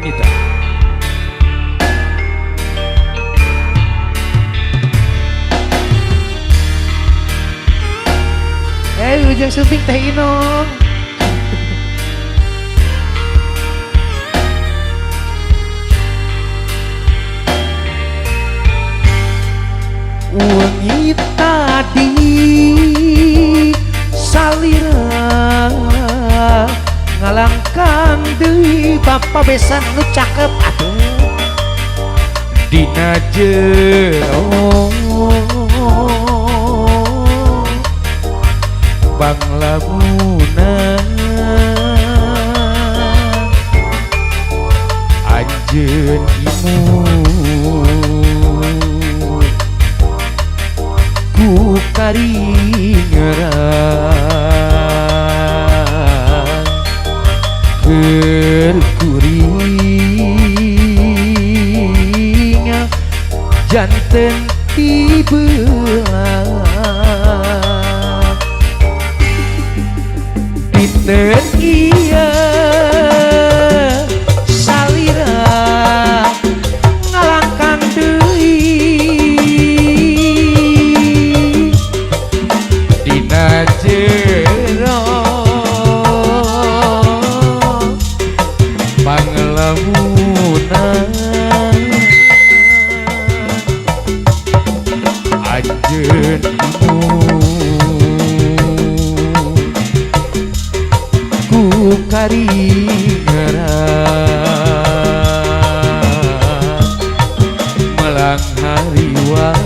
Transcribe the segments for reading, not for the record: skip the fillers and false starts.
Ronita. Ujang suping teh Inong. Wengi tadi salira ngalangkang deui bapa besan nu cakep atuh Dina jero Banglamunan anjeun imut ku karingeran keur kuring janten tibelah pinten iya salira ngalangkang deui dina jero Banglamunan anjeun ku karingeran melang hariwang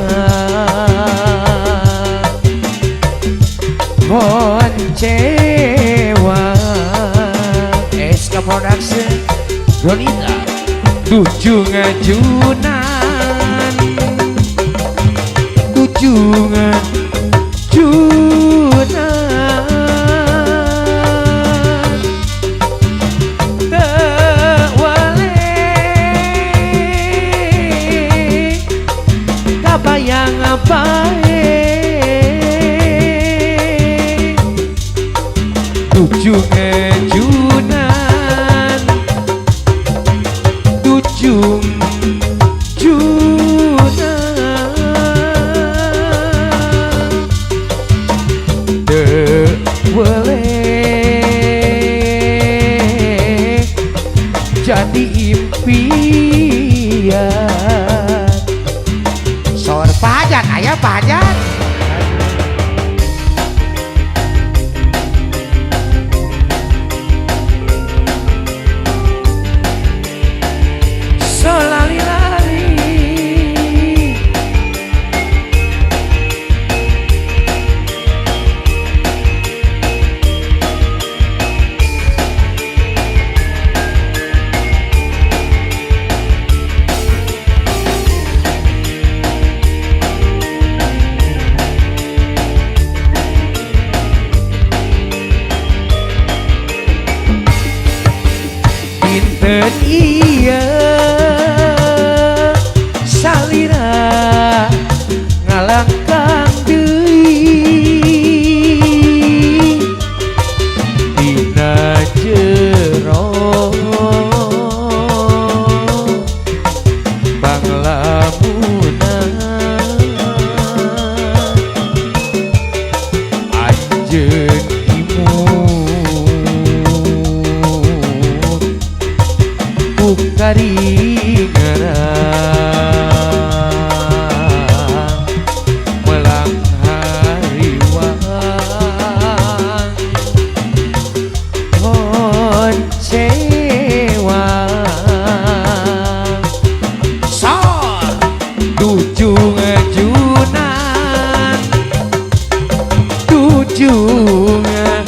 koncewa SK Production Ronita tujuh ngajunan tujuan junan tewale kabayang bae tujuh ngejunan tujuh boleh jadi impian sor pajak aya pajak solali-lali pinten iya salira ngalangkang deui dina jero Banglamunan anjeun imut ku karingeran melang hariwang koncewa sor tujuh ngejunan tujuh ngejunan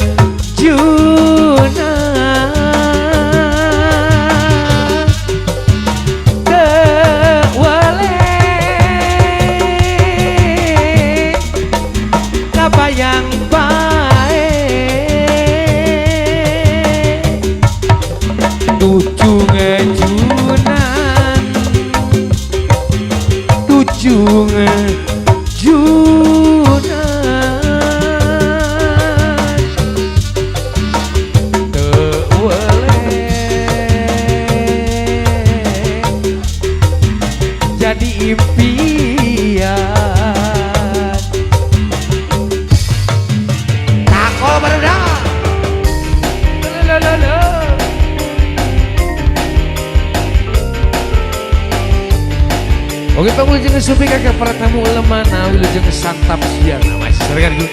Oke pengujung supi kakak para tamu lemana wilujeng santap siang nama sergan gue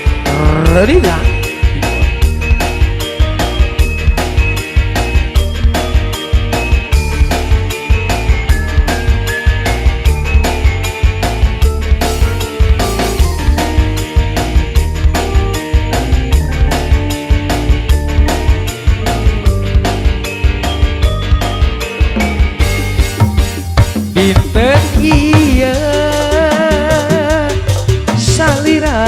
ready dah. Dinten iya salira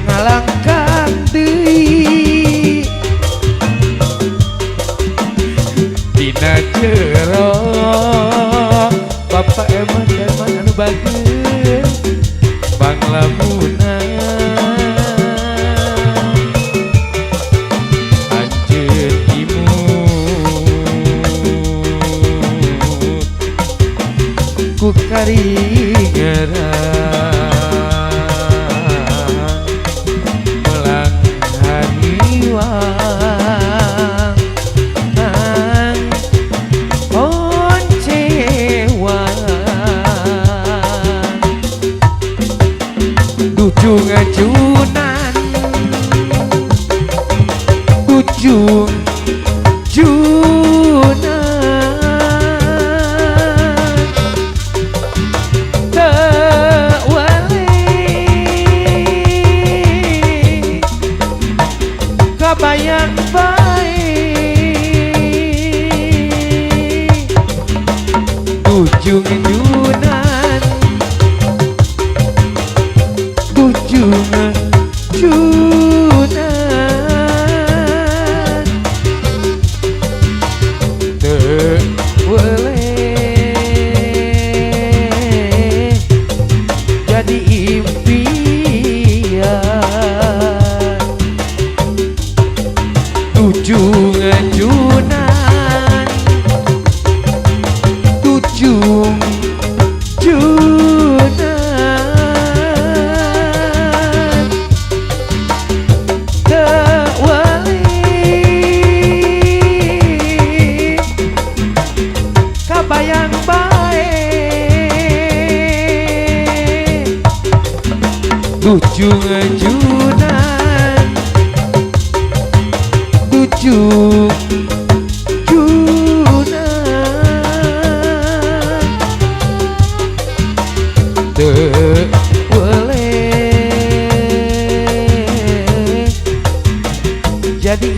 ngalangkan deui Dina jero Bapak eman anu bageus Bang lamunan anjeun imut ku karingera melang hariwang oncewa dujung ajunan ujung junan kabayang baik ujung junan ujung junan teu boleh jadi impian ujung junan ujung junan teu wali kabayang bae ujung junan ujung junan teu boleh jadi